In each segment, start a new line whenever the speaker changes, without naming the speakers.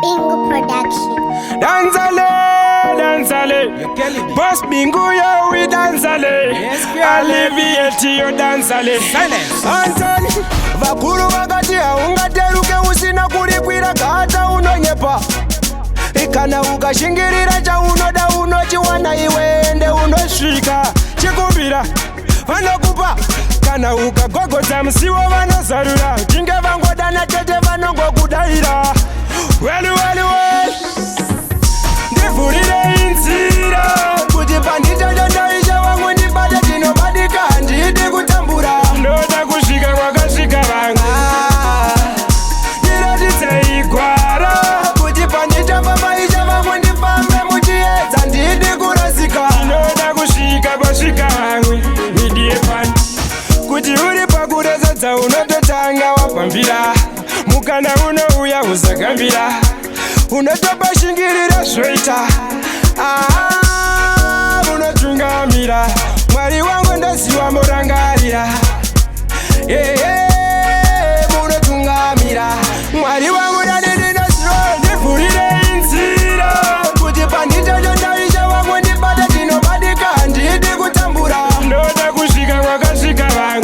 Bingo Production.
Dansale, Boss Bingo, yo, we dansale. Alleviate your dansale.
Silence.
Anthony, vakuru wakati ungateruke usina kulipwira kata unonyepa. Ikana ukashingirira cha unoda unochiwana iwende unosvika. Chikumbira, vanokupa. Kana ukagogodza musiwo vanosarura. Tinge vangodana tete vanongokudaira. Well. Ndivhurire inzira kuti panditaja ndaisha vamwe ndibate tinobadika handidi kutambura. Ndoda kusvika kwakasvika vamwe ndiratidze igwara kuti panditamba maisha vamwe ndifambe muchiedza ndidi kurasika. Ndoda kusvika kwasvika vamwe midie pani kuti uri pakurezedza unototanga wapambira. Mukana unouya uzakambira unotopashingirira zvoita unotungamira. Mwari wangu ndaziva murangarira munotungamira. Mwari wangu ndadidinaziva ndivhurire inzira kuti panditaja ndaisha vamwe ndibata tinobadika handidi kutambura. Ndoda kusvika kwakasvika vamwe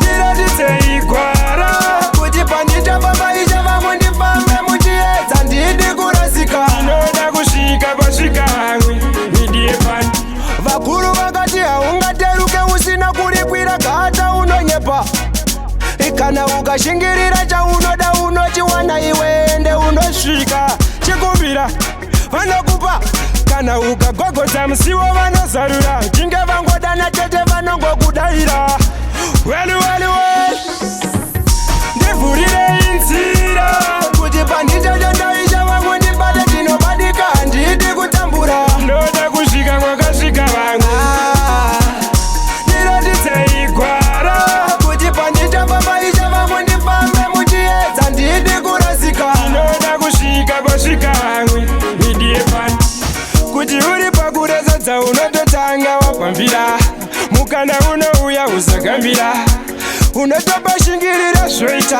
ndiratidze igwara kuti panditamba maisha vamwe ndifambe muchiedza ndidi kurasika. Ndoda kusvika kwasvika vamwe midie pani vakuru vakati haungateruke usina kulikwira kata unonyepa. Ikana ukashingirira chaunoda unochiwana iwende unosvika. Chikumbira vanokupa kana ukagogodza musiwo vanosarura. Tinge vangodana tete vanongokudaira. Well. Ndivhurire inzira kuti panditaja ndaisha vamwe ndibate tinobadika handidi kutambura. Ndoda kusvika kwakasvika vamwe ndiratidze igwara kuti panditamba maisha vamwe ndifambe muchiedza ndidi kurasika. Ndoda kusvika kwasvika vamwe midie pani kuti uri pakurezedza unototanga wapambira. Mukana unouya uzakambira unotopashingirira zvoita